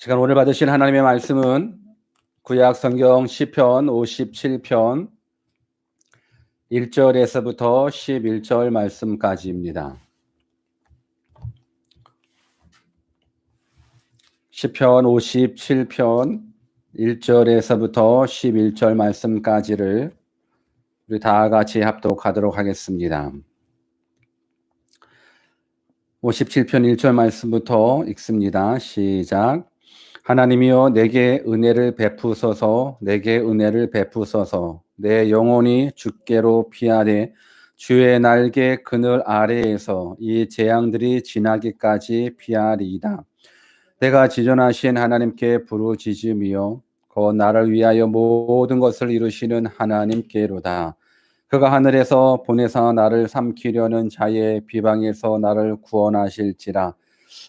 시간 오늘 받으실 하나님의 말씀은 구약 성경 시편 57편 1절에서부터 11절 말씀까지입니다. 시편 57편 1절에서부터 11절 말씀까지를 우리 다 같이 합독하도록 하겠습니다. 57편 1절 말씀부터 읽습니다. 시작. 하나님이여 내게 은혜를 베푸소서, 내게 은혜를 베푸소서. 내 영혼이 주께로 피하되 주의 날개 그늘 아래에서 이 재앙들이 지나기까지 피하리이다. 내가 지존하신 하나님께 부르짖으며 곧 나를 위하여 모든 것을 이루시는 하나님께로다. 그가 하늘에서 보내사 나를 삼키려는 자의 비방에서 나를 구원하실지라.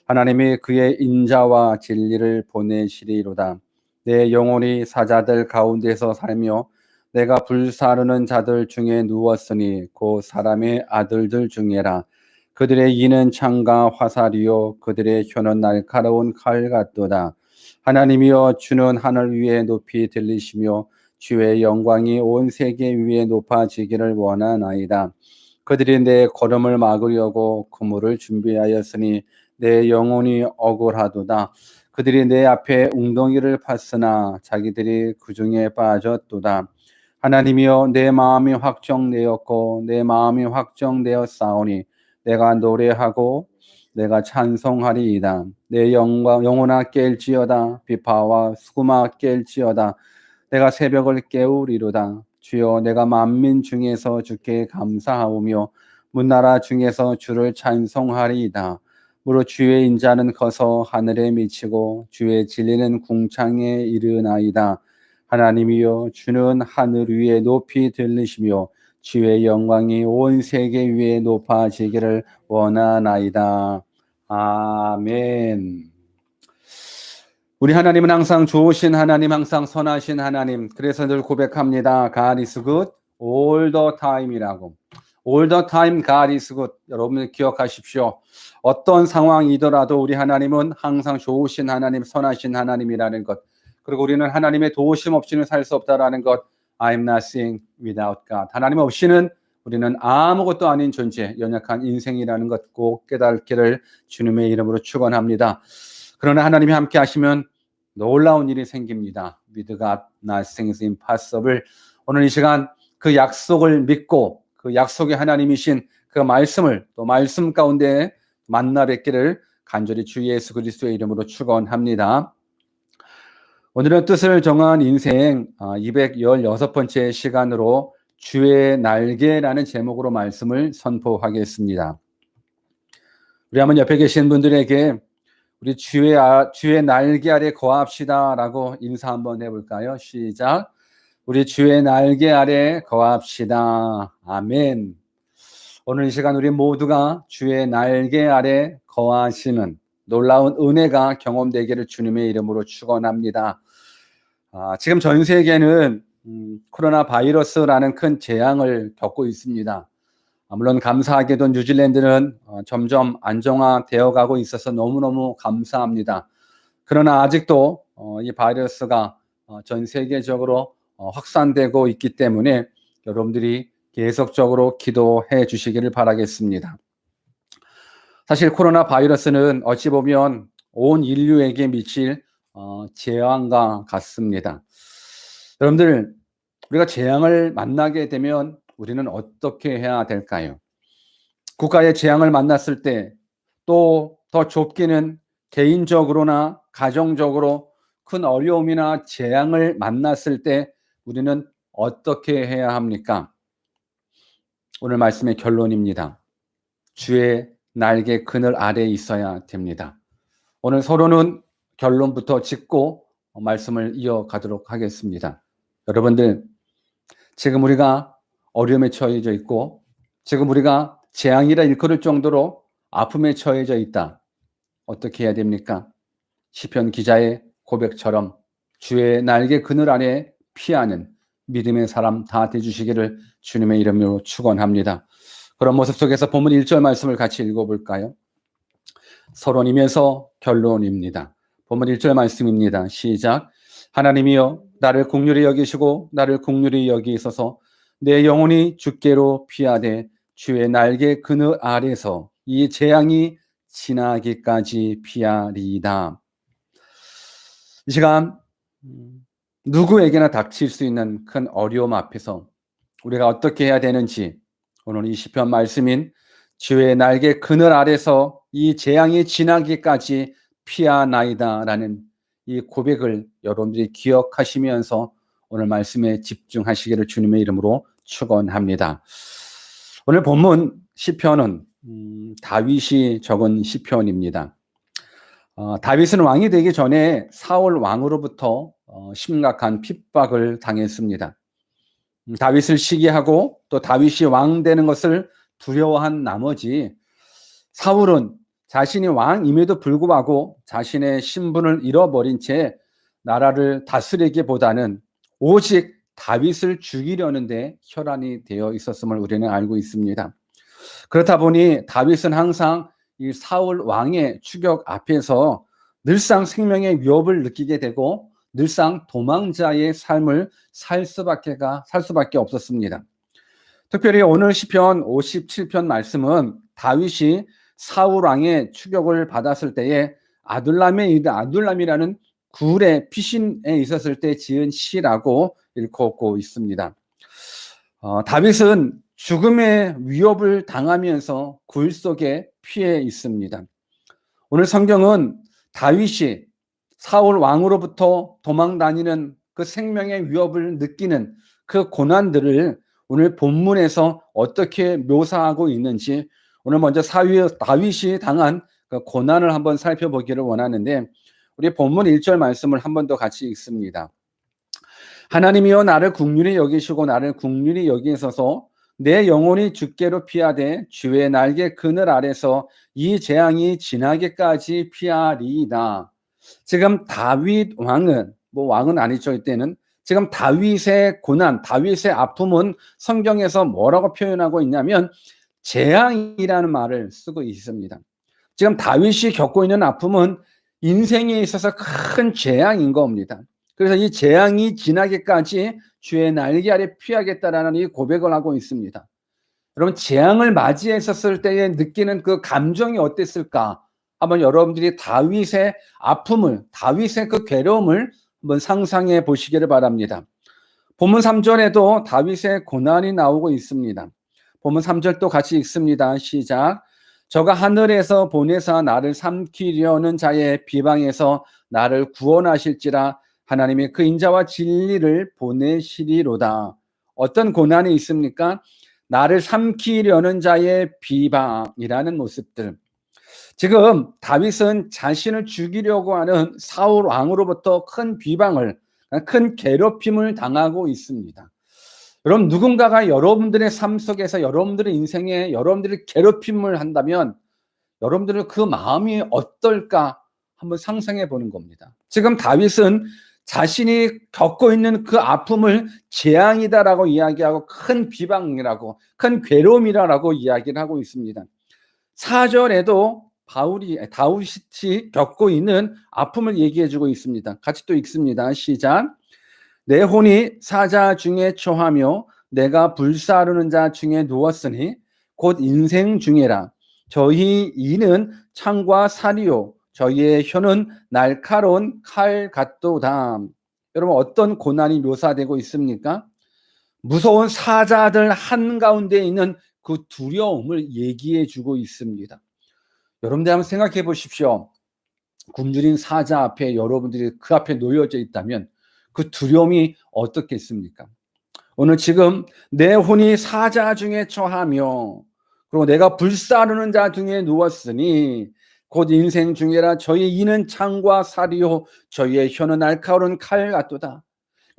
하나님이 그의 인자와 진리를 보내시리로다. 내 영혼이 사자들 가운데서 살며 내가 불사르는 자들 중에 누웠으니 곧 사람의 아들들 중에라. 그들의 이는 창과 화살이요 그들의 혀는 날카로운 칼 같도다. 하나님이여 주는 하늘 위에 높이 들리시며 주의 영광이 온 세계 위에 높아지기를 원하나이다. 그들이 내 걸음을 막으려고 그물을 준비하였으니 내 영혼이 억울하도다. 그들이 내 앞에 웅덩이를 팠으나 자기들이 그 중에 빠졌도다. 하나님이여 내 마음이 확정되었고 내 마음이 확정되었사오니 내가 노래하고 내가 찬송하리이다. 내 영혼아 깰지어다. 비파와 수구마 깰지어다. 내가 새벽을 깨우리로다. 주여 내가 만민 중에서 주께 감사하오며 문나라 중에서 주를 찬송하리이다. 무릇 주의 인자는 커서 하늘에 미치고 주의 진리는 궁창에 이르나이다. 하나님이여 주는 하늘 위에 높이 들리시며 주의 영광이 온 세계 위에 높아지기를 원하나이다. 아멘. 우리 하나님은 항상 좋으신 하나님, 항상 선하신 하나님. 그래서 늘 고백합니다. God is good all the time이라고. All the time God is good. 여러분 기억하십시오. 어떤 상황이더라도 우리 하나님은 항상 좋으신 하나님, 선하신 하나님이라는 것. 그리고 우리는 하나님의 도우심 없이는 살 수 없다라는 것. I'm nothing without God. 하나님 없이는 우리는 아무것도 아닌 존재, 연약한 인생이라는 것 꼭 깨닫기를 주님의 이름으로 축원합니다. 그러나 하나님이 함께 하시면 놀라운 일이 생깁니다. With God, nothing is impossible. 오늘 이 시간 그 약속을 믿고 그 약속의 하나님이신 그 말씀을 또 말씀 가운데 만나 뵙기를 간절히 주 예수 그리스도의 이름으로 축원합니다. 오늘은 뜻을 정한 인생 216번째 시간으로 주의 날개라는 제목으로 말씀을 선포하겠습니다. 우리 한번 옆에 계신 분들에게 우리 주의 날개 아래 거합시다 라고 인사 한번 해볼까요? 시작. 우리 주의 날개 아래 거합시다. 아멘. 오늘 이 시간 우리 모두가 주의 날개 아래 거하시는 놀라운 은혜가 경험되기를 주님의 이름으로 축원합니다. 지금 전 세계는 코로나 바이러스라는 큰 재앙을 겪고 있습니다. 물론 감사하게도 뉴질랜드는 점점 안정화되어 가고 있어서 너무너무 감사합니다. 그러나 아직도 이 바이러스가 전 세계적으로 확산되고 있기 때문에 여러분들이 계속적으로 기도해 주시기를 바라겠습니다. 사실 코로나 바이러스는 어찌 보면 온 인류에게 미칠 재앙과 같습니다. 여러분들, 우리가 재앙을 만나게 되면 우리는 어떻게 해야 될까요? 국가의 재앙을 만났을 때 또 더 좁게는 개인적으로나 가정적으로 큰 어려움이나 재앙을 만났을 때 우리는 어떻게 해야 합니까? 오늘 말씀의 결론입니다. 주의 날개 그늘 아래에 있어야 됩니다. 오늘 서로는 결론부터 짚고 말씀을 이어가도록 하겠습니다. 여러분들, 지금 우리가 어려움에 처해져 있고 지금 우리가 재앙이라 일컬을 정도로 아픔에 처해져 있다. 어떻게 해야 됩니까? 시편 기자의 고백처럼 주의 날개 그늘 아래 피하는 믿음의 사람 다 되주시기를 주님의 이름으로 축원합니다. 그런 모습 속에서 본문 1절 말씀을 같이 읽어볼까요? 서론이면서 결론입니다. 본문 1절 말씀입니다. 시작. 하나님이여 나를 긍휼히 여기시고 나를 긍휼히 여기소서. 내 영혼이 주께로 피하되 주의 날개 그늘 아래서 이 재앙이 지나기까지 피하리이다. 이 시간 누구에게나 닥칠 수 있는 큰 어려움 앞에서 우리가 어떻게 해야 되는지 오늘 이 시편 말씀인 주의 날개 그늘 아래서 이 재앙이 지나기까지 피하나이다라는 이 고백을 여러분들이 기억하시면서 오늘 말씀에 집중하시기를 주님의 이름으로 축원합니다. 오늘 본문 시편은 다윗이 적은 시편입니다. 다윗은 왕이 되기 전에 사울 왕으로부터 심각한 핍박을 당했습니다. 다윗을 시기하고 또 다윗이 왕 되는 것을 두려워한 나머지 사울은 자신이 왕임에도 불구하고 자신의 신분을 잃어버린 채 나라를 다스리기보다는 오직 다윗을 죽이려는 데 혈안이 되어 있었음을 우리는 알고 있습니다. 그렇다 보니 다윗은 항상 이 사울 왕의 추격 앞에서 늘상 생명의 위협을 느끼게 되고 늘상 도망자의 삶을 살 수밖에 없었습니다. 특별히 오늘 시편 57편 말씀은 다윗이 사울 왕의 추격을 받았을 때에 아둘람이라는 굴의 피신에 있었을 때 지은 시라고 읽고 있습니다. 다윗은 죽음의 위협을 당하면서 굴 속에 피해 있습니다. 오늘 성경은 다윗이 사울 왕으로부터 도망다니는 그 생명의 위협을 느끼는 그 고난들을 오늘 본문에서 어떻게 묘사하고 있는지 오늘 먼저 다윗이 당한 그 고난을 한번 살펴보기를 원하는데 우리 본문 1절 말씀을 한 번 더 같이 읽습니다. 하나님이여 나를 긍휼히 여기시고 나를 긍휼히 여기소서. 내 영혼이 주께로 피하되 주의 날개 그늘 아래서 이 재앙이 지나기까지 피하리이다. 지금 다윗 왕은 왕은 아니죠. 이때는 지금 다윗의 고난, 다윗의 아픔은 성경에서 뭐라고 표현하고 있냐면 재앙이라는 말을 쓰고 있습니다. 지금 다윗이 겪고 있는 아픔은 인생에 있어서 큰 재앙인 겁니다. 그래서 이 재앙이 지나기까지 주의 날개 아래 피하겠다라는 이 고백을 하고 있습니다. 여러분 재앙을 맞이했었을 때에 느끼는 그 감정이 어땠을까? 한번 여러분들이 다윗의 아픔을, 다윗의 그 괴로움을 한번 상상해 보시기를 바랍니다. 본문 3절에도 다윗의 고난이 나오고 있습니다. 본문 3절 또 같이 읽습니다. 시작. 저가 하늘에서 보내사 나를 삼키려는 자의 비방에서 나를 구원하실지라. 하나님이 그 인자와 진리를 보내시리로다. 어떤 고난이 있습니까? 나를 삼키려는 자의 비방이라는 모습들. 지금 다윗은 자신을 죽이려고 하는 사울 왕으로부터 큰 비방을, 큰 괴롭힘을 당하고 있습니다. 여러분 누군가가 여러분들의 삶 속에서 여러분들의 인생에 여러분들이 괴롭힘을 한다면 여러분들은 그 마음이 어떨까 한번 상상해 보는 겁니다. 지금 다윗은 자신이 겪고 있는 그 아픔을 재앙이다라고 이야기하고 큰 비방이라고 큰 괴로움이라고 이야기를 하고 있습니다. 4절에도 다윗이 겪고 있는 아픔을 얘기해 주고 있습니다. 같이 또 읽습니다. 시작. 내 혼이 사자 중에 처하며 내가 불사르는 자 중에 누웠으니 곧 인생 중에라. 저희 이는 창과 살이요 저희의 혀는 날카로운 칼 같도다. 여러분 어떤 고난이 묘사되고 있습니까? 무서운 사자들 한가운데 있는 그 두려움을 얘기해 주고 있습니다. 여러분들 한번 생각해 보십시오. 굶주린 사자 앞에 여러분들이 그 앞에 놓여져 있다면 그 두려움이 어떻겠습니까? 오늘 지금 내 혼이 사자 중에 처하며 그리고 내가 불사르는 자 중에 누웠으니 곧 인생 중에라. 저희 이는 창과 살이요 저희의 혀는 날카로운 칼 같도다.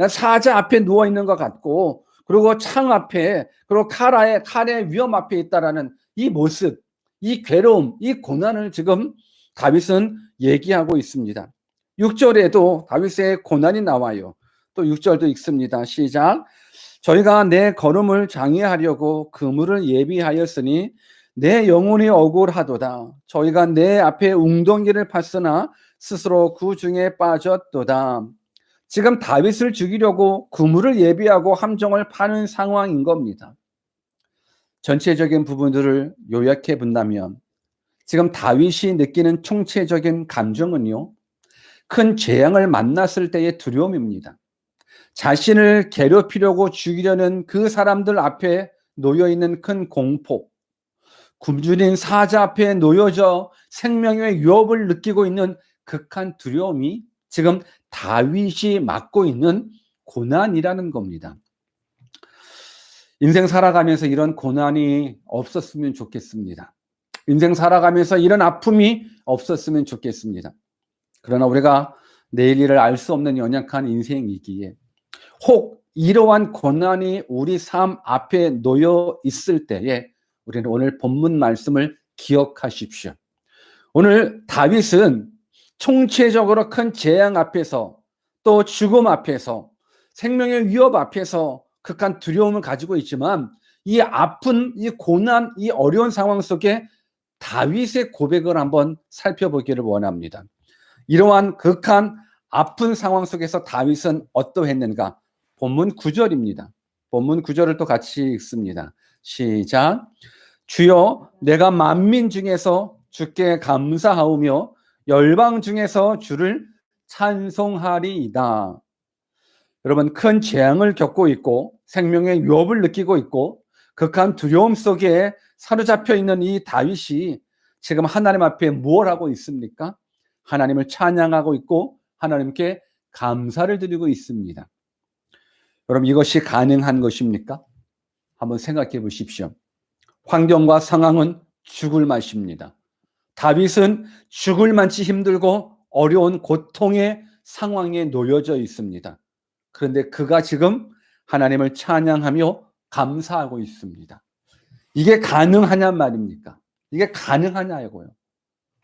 사자 앞에 누워 있는 것 같고 그리고 창 앞에 그리고 칼의 위험 앞에 있다라는 이 모습, 이 괴로움, 이 고난을 지금 다윗은 얘기하고 있습니다. 6절에도 다윗의 고난이 나와요. 또 6절도 읽습니다. 시작. 저희가 내 걸음을 장애하려고 그물을 예비하였으니 내 영혼이 억울하도다. 저희가 내 앞에 웅덩이를 팠으나 스스로 그 중에 빠졌도다. 지금 다윗을 죽이려고 그물을 예비하고 함정을 파는 상황인 겁니다. 전체적인 부분들을 요약해 본다면 지금 다윗이 느끼는 총체적인 감정은요, 큰 재앙을 만났을 때의 두려움입니다. 자신을 괴롭히려고 죽이려는 그 사람들 앞에 놓여 있는 큰 공포, 굶주린 사자 앞에 놓여져 생명의 위협을 느끼고 있는 극한 두려움이 지금 다윗이 맡고 있는 고난이라는 겁니다. 인생 살아가면서 이런 고난이 없었으면 좋겠습니다. 인생 살아가면서 이런 아픔이 없었으면 좋겠습니다. 그러나 우리가 내일 일을 알 수 없는 연약한 인생이기에 혹 이러한 고난이 우리 삶 앞에 놓여 있을 때에 우리는 오늘 본문 말씀을 기억하십시오. 오늘 다윗은 총체적으로 큰 재앙 앞에서 또 죽음 앞에서 생명의 위협 앞에서 극한 두려움을 가지고 있지만 이 아픈 이 고난 이 어려운 상황 속에 다윗의 고백을 한번 살펴보기를 원합니다. 이러한 극한 아픈 상황 속에서 다윗은 어떠했는가? 본문 9절입니다. 본문 9절을 또 같이 읽습니다. 시작. 주여 내가 만민 중에서 주께 감사하오며 열방 중에서 주를 찬송하리이다. 여러분, 큰 재앙을 겪고 있고 생명의 위협을 느끼고 있고 극한 두려움 속에 사로잡혀 있는 이 다윗이 지금 하나님 앞에 무엇 하고 있습니까? 하나님을 찬양하고 있고 하나님께 감사를 드리고 있습니다. 여러분, 이것이 가능한 것입니까? 한번 생각해 보십시오. 환경과 상황은 죽을 맛입니다. 다윗은 죽을 만치 힘들고 어려운 고통의 상황에 놓여져 있습니다. 그런데 그가 지금 하나님을 찬양하며 감사하고 있습니다. 이게 가능하냐 말입니까? 이게 가능하냐고요.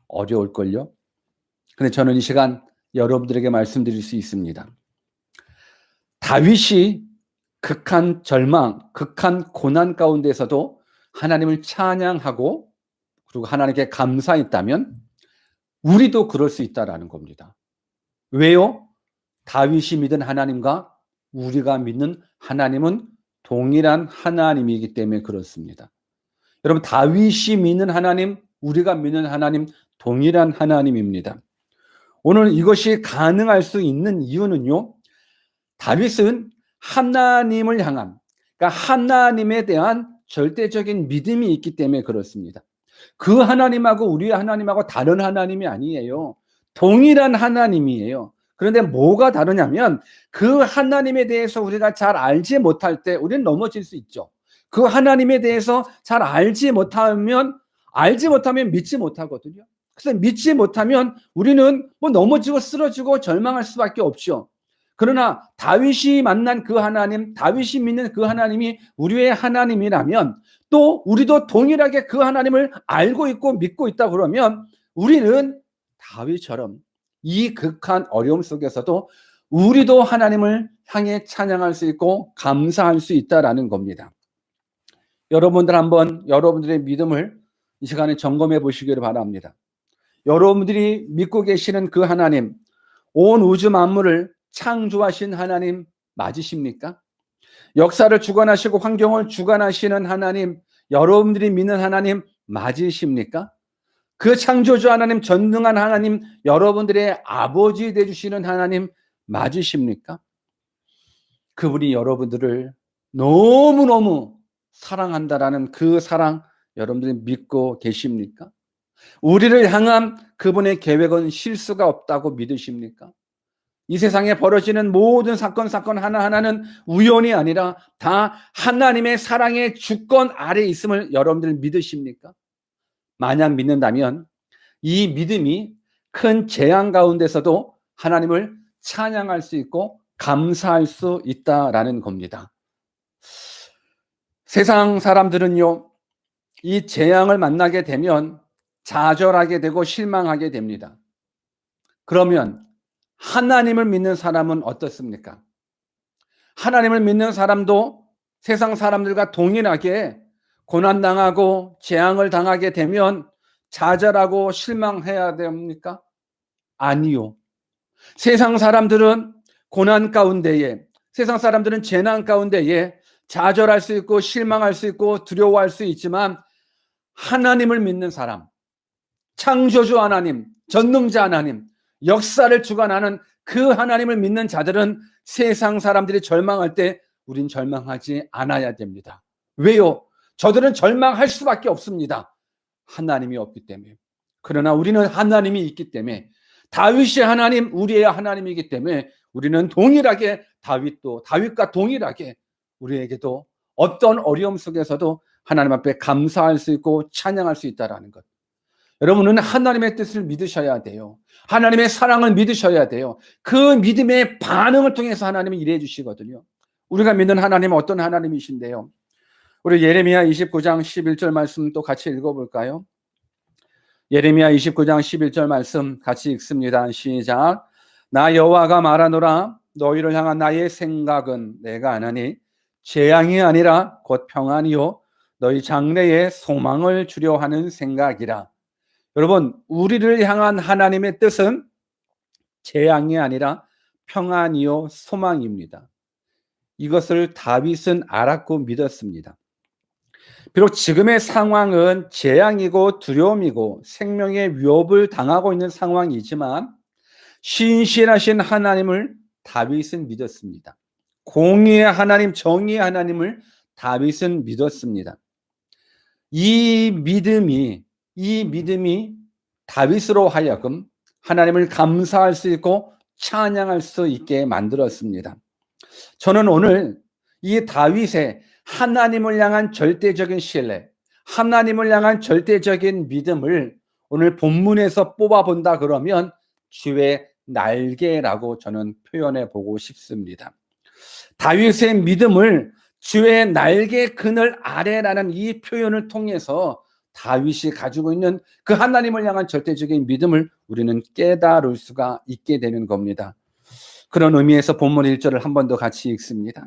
어려울걸요? 근데 저는 이 시간 여러분들에게 말씀드릴 수 있습니다. 다윗이 극한 절망, 극한 고난 가운데서도 하나님을 찬양하고 그리고 하나님께 감사했다면 우리도 그럴 수 있다라는 겁니다. 왜요? 다윗이 믿은 하나님과 우리가 믿는 하나님은 동일한 하나님이기 때문에 그렇습니다. 여러분, 다윗이 믿는 하나님, 우리가 믿는 하나님 동일한 하나님입니다. 오늘 이것이 가능할 수 있는 이유는요, 다윗은 하나님을 향한, 그러니까 하나님에 대한 절대적인 믿음이 있기 때문에 그렇습니다. 그 하나님하고 우리 하나님하고 다른 하나님이 아니에요. 동일한 하나님이에요. 그런데 뭐가 다르냐면 그 하나님에 대해서 우리가 잘 알지 못할 때 우리는 넘어질 수 있죠. 그 하나님에 대해서 잘 알지 못하면 믿지 못하거든요. 그래서 믿지 못하면 우리는 뭐 넘어지고 쓰러지고 절망할 수밖에 없죠. 그러나 다윗이 만난 그 하나님, 다윗이 믿는 그 하나님이 우리의 하나님이라면 또 우리도 동일하게 그 하나님을 알고 있고 믿고 있다 그러면 우리는 다윗처럼 이 극한 어려움 속에서도 우리도 하나님을 향해 찬양할 수 있고 감사할 수 있다라는 겁니다. 여러분들 한번 여러분들의 믿음을 이 시간에 점검해 보시기를 바랍니다. 여러분들이 믿고 계시는 그 하나님, 온 우주 만물을 창조하신 하나님 맞으십니까? 역사를 주관하시고 환경을 주관하시는 하나님, 여러분들이 믿는 하나님 맞으십니까? 그 창조주 하나님, 전능한 하나님, 여러분들의 아버지 되주시는 하나님 맞으십니까? 그분이 여러분들을 너무너무 사랑한다라는 그 사랑 여러분들이 믿고 계십니까? 우리를 향한 그분의 계획은 실수가 없다고 믿으십니까? 이 세상에 벌어지는 모든 사건 하나하나는 우연이 아니라 다 하나님의 사랑의 주권 아래 있음을 여러분들 믿으십니까? 만약 믿는다면 이 믿음이 큰 재앙 가운데서도 하나님을 찬양할 수 있고 감사할 수 있다라는 겁니다. 세상 사람들은요, 이 재앙을 만나게 되면 좌절하게 되고 실망하게 됩니다. 그러면 하나님을 믿는 사람은 어떻습니까? 하나님을 믿는 사람도 세상 사람들과 동일하게 고난당하고 재앙을 당하게 되면 좌절하고 실망해야 됩니까? 아니요. 세상 사람들은 고난 가운데에, 세상 사람들은 재난 가운데에 좌절할 수 있고 실망할 수 있고 두려워할 수 있지만 하나님을 믿는 사람, 창조주 하나님, 전능자 하나님, 역사를 주관하는 그 하나님을 믿는 자들은 세상 사람들이 절망할 때 우린 절망하지 않아야 됩니다. 왜요? 저들은 절망할 수밖에 없습니다. 하나님이 없기 때문에. 그러나 우리는 하나님이 있기 때문에, 다윗이 하나님, 우리의 하나님이기 때문에 우리는 동일하게 다윗과 동일하게 우리에게도 어떤 어려움 속에서도 하나님 앞에 감사할 수 있고 찬양할 수 있다는 것. 여러분은 하나님의 뜻을 믿으셔야 돼요. 하나님의 사랑을 믿으셔야 돼요. 그 믿음의 반응을 통해서 하나님이 일해 주시거든요. 우리가 믿는 하나님은 어떤 하나님이신데요? 우리 예레미야 29장 11절 말씀 또 같이 읽어볼까요? 예레미야 29장 11절 말씀 같이 읽습니다. 시작. 나 여호와가 말하노라. 너희를 향한 나의 생각은 내가 아나니 재앙이 아니라 곧 평안이요 너희 장래에 소망을 주려 하는 생각이라. 여러분, 우리를 향한 하나님의 뜻은 재앙이 아니라 평안이요 소망입니다. 이것을 다윗은 알았고 믿었습니다. 비록 지금의 상황은 재앙이고 두려움이고 생명의 위협을 당하고 있는 상황이지만 신실하신 하나님을 다윗은 믿었습니다. 공의의 하나님, 정의의 하나님을 다윗은 믿었습니다. 이 믿음이 다윗으로 하여금 하나님을 감사할 수 있고 찬양할 수 있게 만들었습니다. 저는 오늘 이 다윗의 하나님을 향한 절대적인 신뢰, 하나님을 향한 절대적인 믿음을 오늘 본문에서 뽑아본다 그러면 주의 날개라고 저는 표현해 보고 싶습니다. 다윗의 믿음을 주의 날개 그늘 아래라는 이 표현을 통해서 다윗이 가지고 있는 그 하나님을 향한 절대적인 믿음을 우리는 깨달을 수가 있게 되는 겁니다. 그런 의미에서 본문 1절을 한 번 더 같이 읽습니다.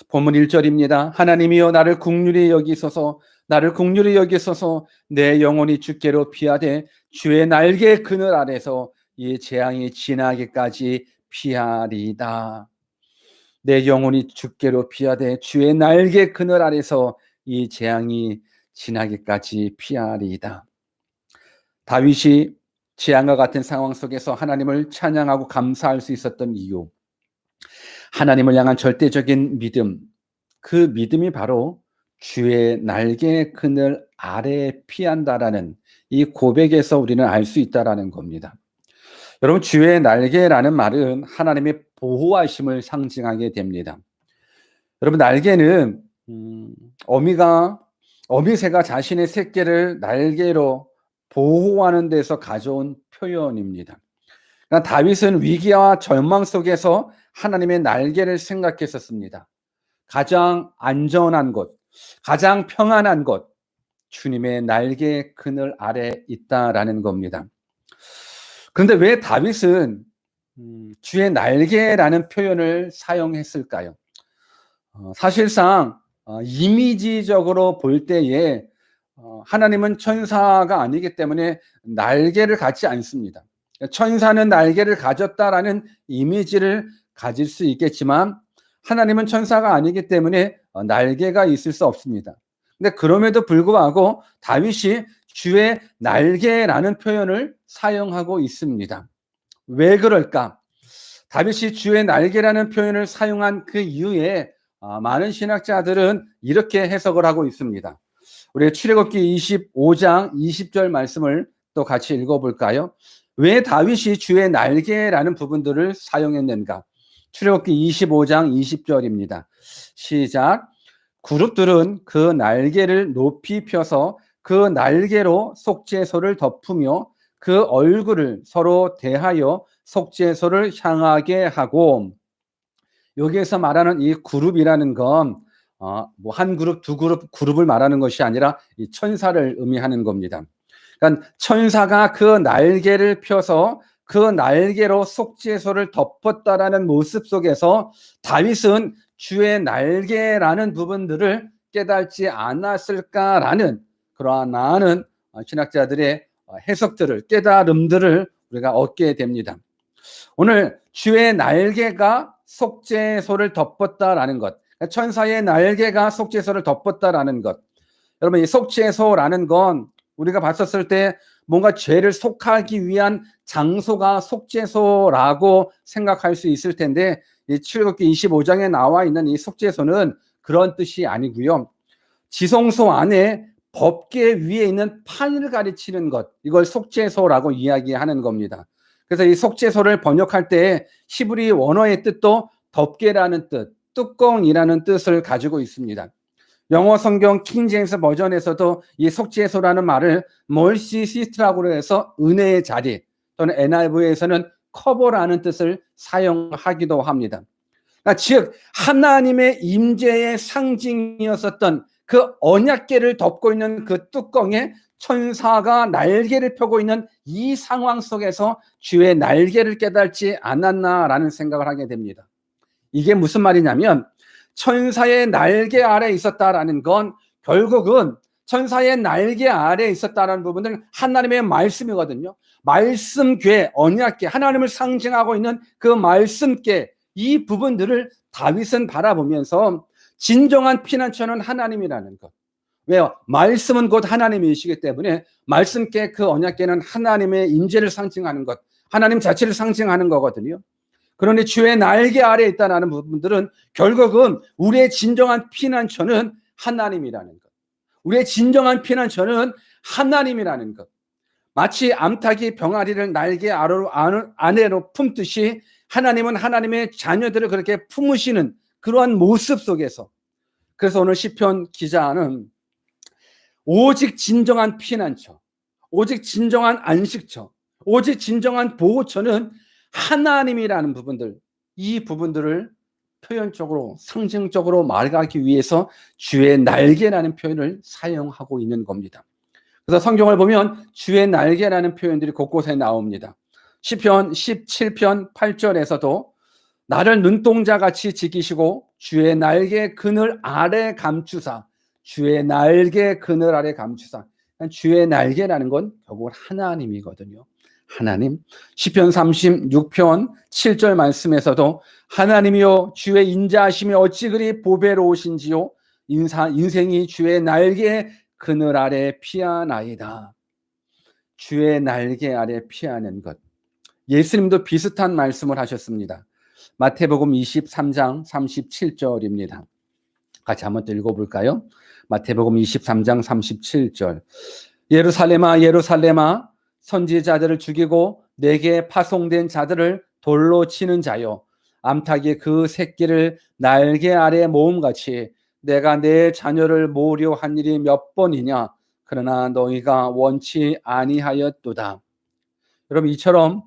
본문 1절입니다. 하나님이여 나를 긍휼히 여기소서, 나를 긍휼히 여기소서. 내 영혼이 주께로 피하되 주의 날개 그늘 아래서 이 재앙이 지나기까지 피하리이다. 내 영혼이 주께로 피하되 주의 날개 그늘 아래서 이 재앙이 지나기까지 피하리이다. 다윗이 재앙과 같은 상황 속에서 하나님을 찬양하고 감사할 수 있었던 이유, 하나님을 향한 절대적인 믿음, 그 믿음이 바로 주의 날개 그늘 아래에 피한다라는 이 고백에서 우리는 알 수 있다라는 겁니다. 여러분, 주의 날개라는 말은 하나님의 보호하심을 상징하게 됩니다. 여러분, 날개는 어미새가 자신의 새끼를 날개로 보호하는 데서 가져온 표현입니다. 그러니까 다윗은 위기와 절망 속에서 하나님의 날개를 생각했었습니다. 가장 안전한 곳, 가장 평안한 곳, 주님의 날개 그늘 아래 있다라는 겁니다. 그런데 왜 다윗은 주의 날개라는 표현을 사용했을까요? 사실상 이미지적으로 볼 때에 하나님은 천사가 아니기 때문에 날개를 갖지 않습니다. 천사는 날개를 가졌다라는 이미지를 가질 수 있겠지만 하나님은 천사가 아니기 때문에 날개가 있을 수 없습니다. 근데 그럼에도 불구하고 다윗이 주의 날개라는 표현을 사용하고 있습니다. 왜 그럴까? 다윗이 주의 날개라는 표현을 사용한 그 이유에 많은 신학자들은 이렇게 해석을 하고 있습니다. 우리 출애굽기 25장 20절 말씀을 또 같이 읽어볼까요? 왜 다윗이 주의 날개라는 부분들을 사용했는가? 출애굽기 25장 20절입니다. 시작. 그룹들은 그 날개를 높이 펴서 그 날개로 속죄소를 덮으며 그 얼굴을 서로 대하여 속죄소를 향하게 하고, 여기에서 말하는 이 그룹이라는 건 뭐 한 그룹, 두 그룹을 말하는 것이 아니라 이 천사를 의미하는 겁니다. 그러니까 천사가 그 날개를 펴서 그 날개로 속죄소를 덮었다라는 모습 속에서 다윗은 주의 날개라는 부분들을 깨닫지 않았을까라는 그러한 많은 신학자들의 해석들을, 깨달음들을 우리가 얻게 됩니다. 오늘 주의 날개가 속죄소를 덮었다라는 것, 천사의 날개가 속죄소를 덮었다라는 것. 여러분, 이 속죄소라는 건 우리가 봤었을 때 뭔가 죄를 속하기 위한 장소가 속죄소라고 생각할 수 있을 텐데, 이 출애굽기 25장에 나와 있는 이 속죄소는 그런 뜻이 아니고요. 지성소 안에 법궤 위에 있는 판을 가리치는 것, 이걸 속죄소라고 이야기하는 겁니다. 그래서 이 속죄소를 번역할 때 히브리 원어의 뜻도 덮개라는 뜻, 뚜껑이라는 뜻을 가지고 있습니다. 영어 성경 킹제임스 버전에서도 이 속죄소라는 말을 멀시 시트라고 해서 은혜의 자리, 또는 NIV에서는 커버라는 뜻을 사용하기도 합니다. 그러니까 즉 하나님의 임재의 상징이었었던 그 언약궤를 덮고 있는 그 뚜껑에 천사가 날개를 펴고 있는 이 상황 속에서 주의 날개를 깨닫지 않았나라는 생각을 하게 됩니다. 이게 무슨 말이냐면, 천사의 날개 아래 있었다라는 건 결국은 천사의 날개 아래 있었다라는 부분은 하나님의 말씀이거든요. 말씀궤, 언약궤, 하나님을 상징하고 있는 그 말씀궤, 이 부분들을 다윗은 바라보면서 진정한 피난처는 하나님이라는 것. 왜요? 말씀은 곧 하나님이시기 때문에 말씀께 그 언약궤는 하나님의 임재를 상징하는 것, 하나님 자체를 상징하는 거거든요. 그런데 주의 날개 아래에 있다는 부분들은 결국은 우리의 진정한 피난처는 하나님이라는 것. 우리의 진정한 피난처는 하나님이라는 것. 마치 암탉이 병아리를 날개 아래로 품듯이 하나님은 하나님의 자녀들을 그렇게 품으시는 그러한 모습 속에서, 그래서 오늘 시편 기자는 오직 진정한 피난처, 오직 진정한 안식처, 오직 진정한 보호처는 하나님이라는 부분들, 이 부분들을 표현적으로 상징적으로 말하기 위해서 주의 날개라는 표현을 사용하고 있는 겁니다. 그래서 성경을 보면 주의 날개라는 표현들이 곳곳에 나옵니다. 시편 17편 8절에서도 나를 눈동자같이 지키시고 주의 날개 그늘 아래 감추사, 주의 날개 그늘 아래 감추사. 주의 날개라는 건 결국 하나님이거든요. 하나님. 시편 36편 7절 말씀에서도 하나님이여 주의 인자하심이 어찌 그리 보배로우신지요, 인생이 주의 날개 그늘 아래 피하나이다. 주의 날개 아래 피하는 것. 예수님도 비슷한 말씀을 하셨습니다. 마태복음 23장 37절입니다. 같이 한번 또 읽어볼까요? 마태복음 23장 37절. 예루살렘아 예루살렘아 선지자들을 죽이고 내게 파송된 자들을 돌로 치는 자여, 암탉이 그 새끼를 날개 아래 모음같이 내가 내 자녀를 모으려 한 일이 몇 번이냐, 그러나 너희가 원치 아니하였도다. 여러분, 이처럼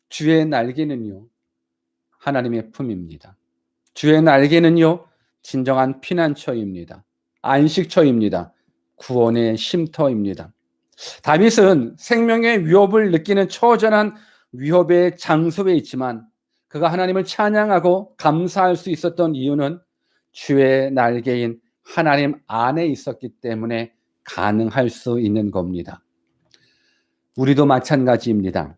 주의 날개는요 하나님의 품입니다. 주의 날개는요 진정한 피난처입니다. 안식처입니다. 구원의 쉼터입니다. 다윗은 생명의 위협을 느끼는 처절한 위협의 장소에 있지만 그가 하나님을 찬양하고 감사할 수 있었던 이유는 주의 날개인 하나님 안에 있었기 때문에 가능할 수 있는 겁니다. 우리도 마찬가지입니다.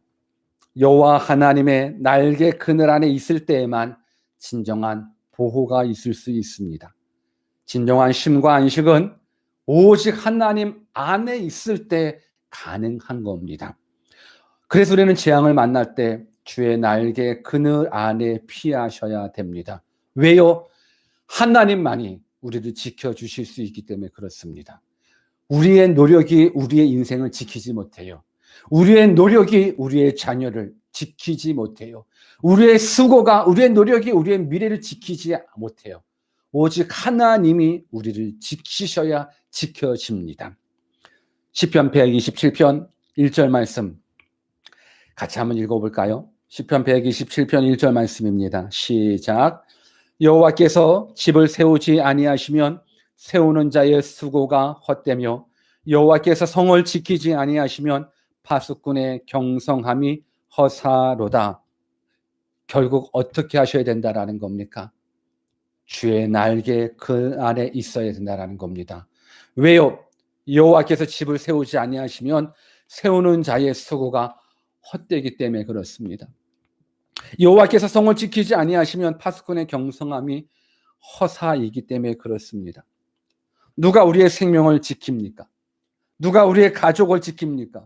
여호와 하나님의 날개 그늘 안에 있을 때에만 진정한 보호가 있을 수 있습니다. 진정한 쉼과 안식은 오직 하나님 안에 있을 때 가능한 겁니다. 그래서 우리는 재앙을 만날 때 주의 날개 그늘 안에 피하셔야 됩니다. 왜요? 하나님만이 우리를 지켜주실 수 있기 때문에 그렇습니다. 우리의 노력이 우리의 인생을 지키지 못해요. 우리의 노력이 우리의 자녀를 지키지 못해요. 우리의 수고가, 우리의 노력이 우리의 미래를 지키지 못해요. 오직 하나님이 우리를 지키셔야 지켜집니다. 시편 127편 1절 말씀 같이 한번 읽어볼까요? 시편 127편 1절 말씀입니다. 시작. 여호와께서 집을 세우지 아니하시면 세우는 자의 수고가 헛되며 여호와께서 성을 지키지 아니하시면 파수꾼의 경성함이 허사로다. 결국 어떻게 하셔야 된다라는 겁니까? 주의 날개 그 안에 있어야 된다는 겁니다. 왜요? 여호와께서 집을 세우지 아니하시면 세우는 자의 수고가 헛되기 때문에 그렇습니다. 여호와께서 성을 지키지 아니하시면 파수꾼의 경성함이 허사이기 때문에 그렇습니다. 누가 우리의 생명을 지킵니까? 누가 우리의 가족을 지킵니까?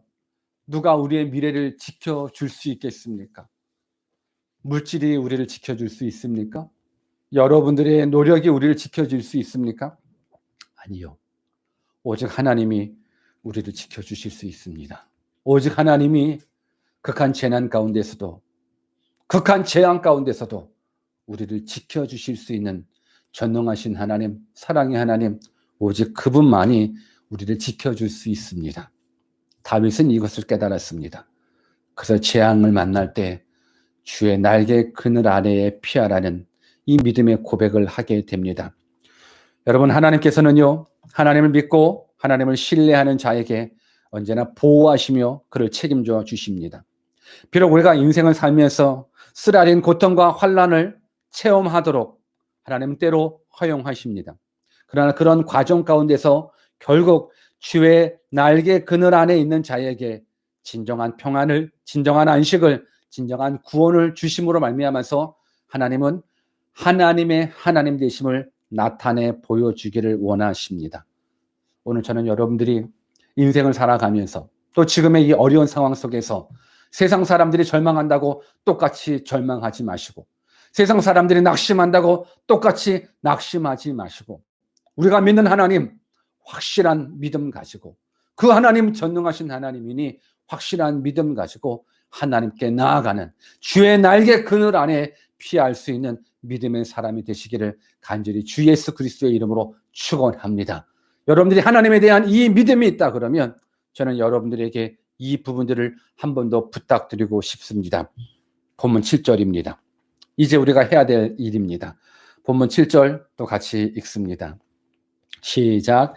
누가 우리의 미래를 지켜줄 수 있겠습니까? 물질이 우리를 지켜줄 수 있습니까? 여러분들의 노력이 우리를 지켜줄 수 있습니까? 아니요. 오직 하나님이 우리를 지켜주실 수 있습니다. 오직 하나님이 극한 재난 가운데서도, 극한 재앙 가운데서도 우리를 지켜주실 수 있는 전능하신 하나님, 사랑의 하나님, 오직 그분만이 우리를 지켜줄 수 있습니다. 다윗은 이것을 깨달았습니다. 그래서 재앙을 만날 때 주의 날개 그늘 아래에 피하라는 이 믿음의 고백을 하게 됩니다. 여러분, 하나님께서는요, 하나님을 믿고 하나님을 신뢰하는 자에게 언제나 보호하시며 그를 책임져 주십니다. 비록 우리가 인생을 살면서 쓰라린 고통과 환난을 체험하도록 하나님은 때로 허용하십니다. 그러나 그런 과정 가운데서 결국 주의 날개 그늘 안에 있는 자에게 진정한 평안을, 진정한 안식을, 진정한 구원을 주심으로 말미암아서 하나님은 하나님의 하나님 되심을 나타내 보여주기를 원하십니다. 오늘 저는 여러분들이 인생을 살아가면서 또 지금의 이 어려운 상황 속에서 세상 사람들이 절망한다고 똑같이 절망하지 마시고, 세상 사람들이 낙심한다고 똑같이 낙심하지 마시고, 우리가 믿는 하나님 확실한 믿음 가지고, 그 하나님 전능하신 하나님이니 확실한 믿음 가지고 하나님께 나아가는 주의 날개 그늘 안에 피할 수 있는 믿음의 사람이 되시기를 간절히 주 예수 그리스도의 이름으로 축원합니다. 여러분들이 하나님에 대한 이 믿음이 있다 그러면 저는 여러분들에게 이 부분들을 한 번 더 부탁드리고 싶습니다. 본문 7절입니다. 이제 우리가 해야 될 일입니다. 본문 7절 또 같이 읽습니다. 시작.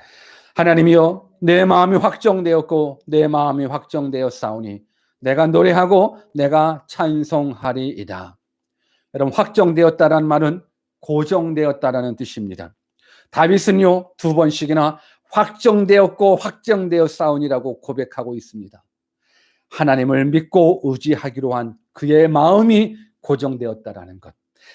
하나님이여, 내 마음이 확정되었고 내 마음이 확정되었사오니 내가 노래하고 내가 찬송하리이다. 여러분, 확정되었다라는 말은 고정되었다라는 뜻입니다. 다윗은요, 2번씩이나 확정되었고 확정되었사오니라고 고백하고 있습니다. 하나님을 믿고 의지하기로 한 그의 마음이 고정되었다라는 것,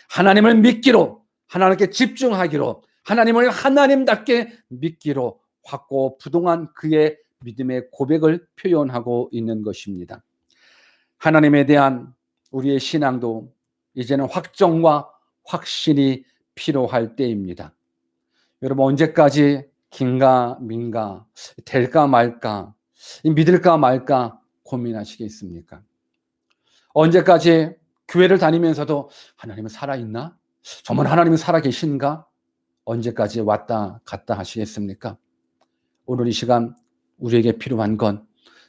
하나님을 믿기로, 하나님께 집중하기로, 하나님을 하나님답게 믿기로 확고부동한 그의 믿음의 고백을 표현하고 있는 것입니다. 하나님에 대한 우리의 신앙도 이제는 확정과 확신이 필요할 때입니다. 여러분, 언제까지 긴가 민가, 될까 말까, 믿을까 말까 고민하시겠습니까? 언제까지 교회를 다니면서도 하나님은 살아있나? 정말 하나님은 살아계신가? 언제까지 왔다 갔다 하시겠습니까? 오늘 이 시간 우리에게 필요한 건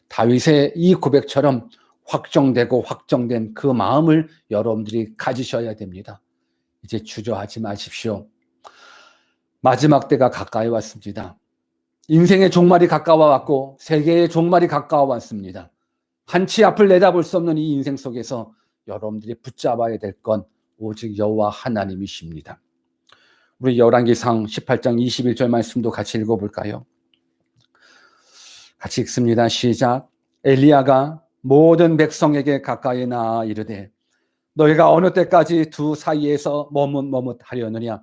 다윗의 이 고백처럼 확정되고 확정된 그 마음을 여러분들이 가지셔야 됩니다. 이제 주저하지 마십시오. 마지막 때가 가까이 왔습니다. 인생의 종말이 가까워 왔고 세계의 종말이 가까워 왔습니다. 한치 앞을 내다볼 수 없는 이 인생 속에서 여러분들이 붙잡아야 될 건 오직 여호와 하나님이십니다. 우리 열왕기상 18장 21절 말씀도 같이 읽어볼까요? 같이 읽습니다. 시작. 엘리야가 모든 백성에게 가까이 나아 이르되 너희가 어느 때까지 두 사이에서 머뭇머뭇하려느냐?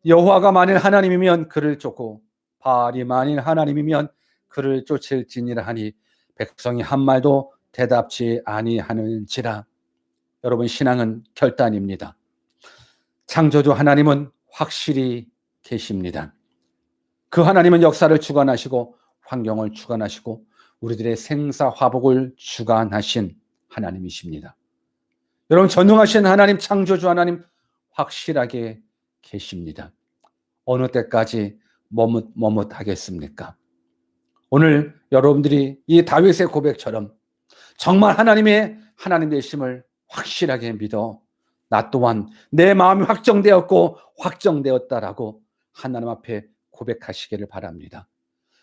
여호와가 만일 하나님이면 그를 쫓고 바알이 만일 하나님이면 그를 쫓을지니라 하니 백성이 한 말도 대답지 아니하는지라. 여러분, 신앙은 결단입니다. 창조주 하나님은 확실히 계십니다. 그 하나님은 역사를 주관하시고 환경을 주관하시고 우리들의 생사화복을 주관하신 하나님이십니다. 여러분, 전능하신 하나님, 창조주 하나님 확실하게 계십니다. 어느 때까지 머뭇머뭇하겠습니까? 오늘 여러분들이 이 다윗의 고백처럼 정말 하나님의 하나님 되심을 확실하게 믿어 나 또한 내 마음이 확정되었고 확정되었다라고 하나님 앞에 고백하시기를 바랍니다.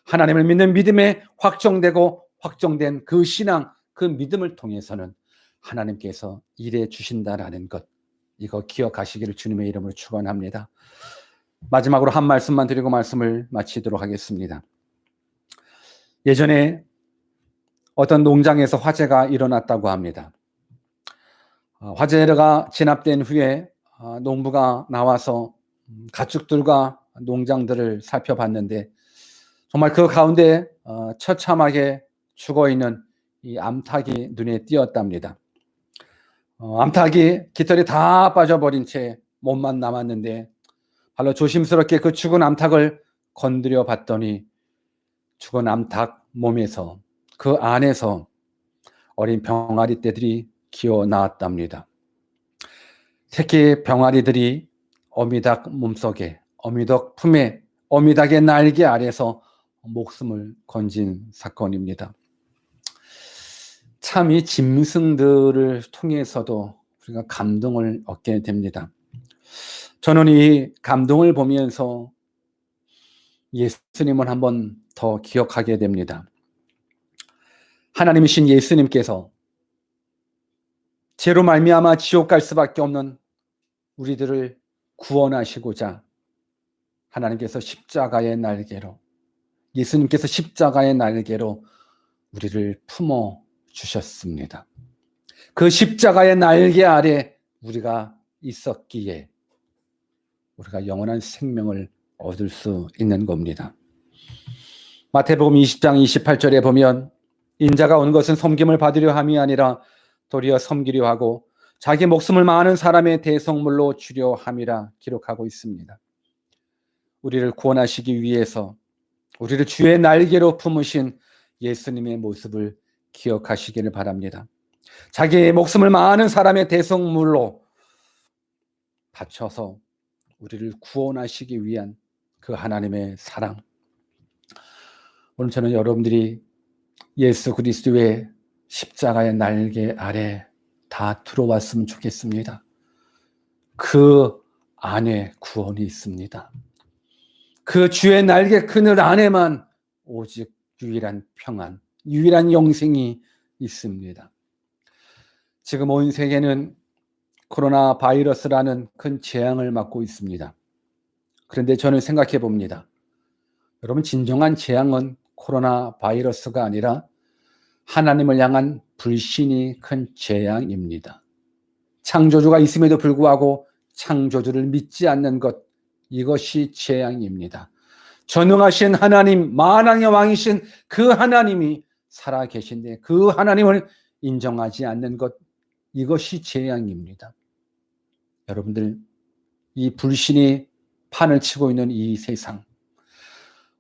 하나님을 믿는 믿음에 확정되고 확정된 그 신앙, 그 믿음을 통해서는 하나님께서 일해 주신다라는 것, 이거 기억하시기를 주님의 이름으로 축원합니다. 마지막으로 한 말씀만 드리고 말씀을 마치도록 하겠습니다. 예전에 어떤 농장에서 화재가 일어났다고 합니다. 화재가 진압된 후에 농부가 나와서 가축들과 농장들을 살펴봤는데 정말 그 가운데 처참하게 죽어있는 이 암탉이 눈에 띄었답니다. 암탉이 깃털이 다 빠져버린 채 몸만 남았는데 발로 조심스럽게 그 죽은 암탉을 건드려 봤더니 죽은 암탉 몸에서 그 안에서 어린 병아리 떼들이 기어 나왔답니다. 새끼 병아리들이 어미닭 몸속에, 어미닭 품에, 어미닭의 날개 아래서 목숨을 건진 사건입니다. 참 이 짐승들을 통해서도 우리가 감동을 얻게 됩니다. 저는 이 감동을 보면서 예수님을 한번 더 기억하게 됩니다. 하나님이신 예수님께서 죄로 말미암아 지옥 갈 수밖에 없는 우리들을 구원하시고자 하나님께서 십자가의 날개로, 예수님께서 십자가의 날개로 우리를 품어 주셨습니다. 그 십자가의 날개 아래 우리가 있었기에 우리가 영원한 생명을 얻을 수 있는 겁니다. 마태복음 20장 28절에 보면 인자가 온 것은 섬김을 받으려 함이 아니라 도리어 섬기려 하고 자기 목숨을 많은 사람의 대속물로 주려 함이라 기록하고 있습니다. 우리를 구원하시기 위해서 우리를 주의 날개로 품으신 예수님의 모습을 기억하시기를 바랍니다. 자기의 목숨을 많은 사람의 대속물로 바쳐서 우리를 구원하시기 위한 그 하나님의 사랑. 오늘 저는 여러분들이 예수 그리스도의 십자가의 날개 아래 다 들어왔으면 좋겠습니다. 그 안에 구원이 있습니다. 그 주의 날개 그늘 안에만 오직 유일한 평안, 유일한 영생이 있습니다. 지금 온 세계는 코로나 바이러스라는 큰 재앙을 맞고 있습니다. 그런데 저는 생각해 봅니다. 여러분, 진정한 재앙은 코로나 바이러스가 아니라 하나님을 향한 불신이 큰 재앙입니다. 창조주가 있음에도 불구하고 창조주를 믿지 않는 것, 이것이 재앙입니다. 전능하신 하나님, 만왕의 왕이신 그 하나님이 살아계신데 그 하나님을 인정하지 않는 것, 이것이 재앙입니다. 여러분들, 이 불신이 판을 치고 있는 이 세상,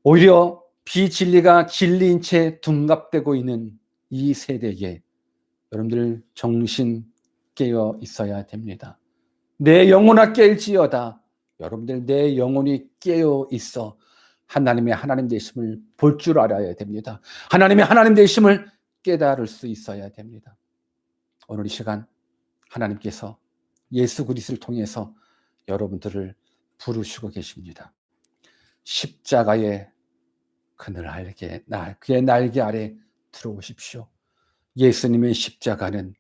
오히려 비진리가 진리인 채 둔갑되고 있는 이 세대에 여러분들 정신 깨어 있어야 됩니다. 내 영혼아 깰지어다. 여러분들 내 영혼이 깨어 있어 하나님의 하나님 되심을 볼 줄 알아야 됩니다. 하나님의 하나님 되심을 깨달을 수 있어야 됩니다. 오늘 이 시간 하나님께서 예수 그리스도를 통해서 여러분들을 부르시고 계십니다. 십자가의 그늘 날개, 그의 날개 아래 들어오십시오. 예수님의 십자가는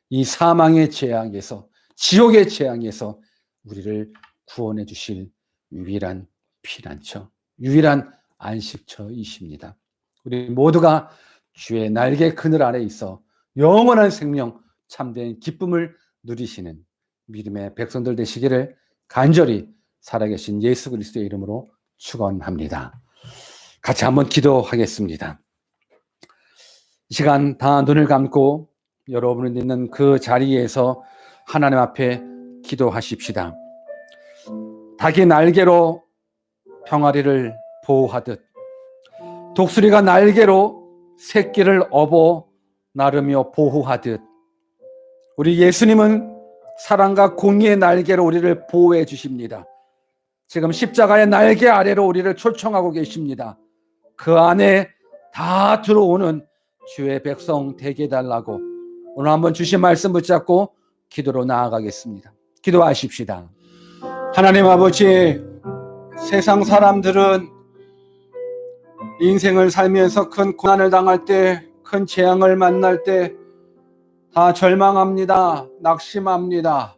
이 사망의 재앙에서, 지옥의 재앙에서 우리를 구원해 주실 유일한 피난처, 유일한 안식처이십니다. 우리 모두가 주의 날개 그늘 아래 있어 영원한 생명, 참된 기쁨을 누리시는 믿음의 백성들 되시기를 간절히 살아계신 예수 그리스도의 이름으로 축원합니다. 같이 한번 기도하겠습니다. 이 시간 다 눈을 감고 여러분이 있는 그 자리에서 하나님 앞에 기도하십시다. 닭이 날개로 병아리를 보호하듯 독수리가 날개로 새끼를 업어 나르며 보호하듯 우리 예수님은 사랑과 공의의 날개로 우리를 보호해 주십니다. 지금 십자가의 날개 아래로 우리를 초청하고 계십니다. 그 안에 다 들어오는 주의 백성 되게 해달라고 오늘 한번 주신 말씀 붙잡고 기도로 나아가겠습니다. 기도하십시다. 하나님 아버지, 세상 사람들은 인생을 살면서 큰 고난을 당할 때, 큰 재앙을 만날 때 다 절망합니다. 낙심합니다.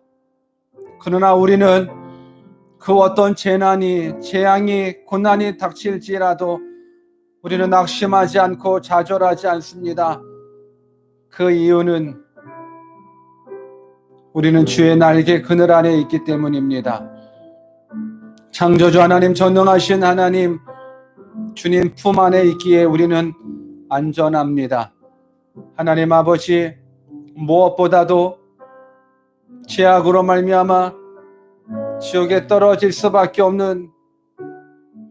그러나 우리는 그 어떤 재앙이, 고난이 닥칠지라도 우리는 낙심하지 않고 좌절하지 않습니다. 그 이유는 우리는 주의 날개 그늘 안에 있기 때문입니다. 창조주 하나님, 전능하신 하나님, 주님 품 안에 있기에 우리는 안전합니다. 하나님 아버지, 무엇보다도 죄악으로 말미암아 지옥에 떨어질 수밖에 없는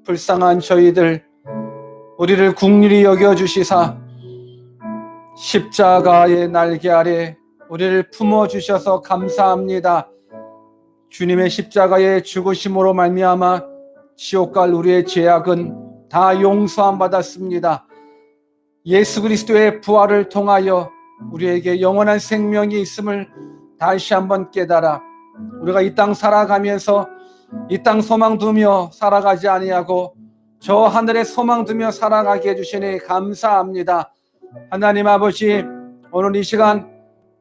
불쌍한 저희들, 우리를 긍휼히 여겨주시사 십자가의 날개 아래 우리를 품어주셔서 감사합니다. 주님의 십자가의 죽으심으로 말미암아 지옥 갈 우리의 죄악은 다 용서함 받았습니다. 예수 그리스도의 부활을 통하여 우리에게 영원한 생명이 있음을 다시 한번 깨달아 우리가 이 땅 살아가면서 이 땅 소망 두며 살아가지 아니하고 저 하늘에 소망 두며 살아가게 해주시니 감사합니다. 하나님 아버지, 오늘 이 시간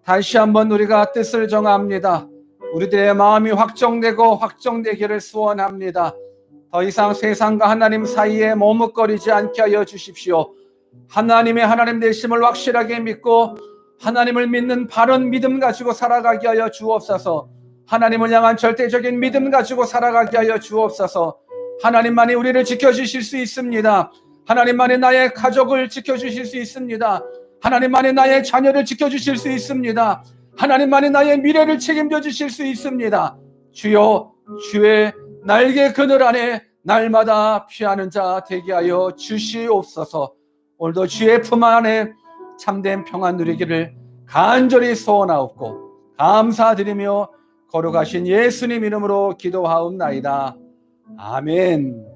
다시 한번 우리가 뜻을 정합니다. 우리들의 마음이 확정되기를 소원합니다. 더 이상 세상과 하나님 사이에 머뭇거리지 않게 하여 주십시오. 하나님의 하나님 되심을 확실하게 믿고 하나님을 믿는 바른 믿음 가지고 살아가게 하여 주옵소서. 하나님을 향한 절대적인 믿음 가지고 살아가게 하여 주옵소서. 하나님만이 우리를 지켜주실 수 있습니다. 하나님만이 나의 가족을 지켜주실 수 있습니다. 하나님만이 나의 자녀를 지켜주실 수 있습니다. 하나님만이 나의 미래를 책임져 주실 수 있습니다. 주여, 주의 날개 그늘 안에 날마다 피하는 자 되게 하여 주시옵소서. 오늘도 주의 품 안에 참된 평안 누리기를 간절히 소원하옵고 감사드리며 거룩하신 예수님 이름으로 기도하옵나이다. 아멘.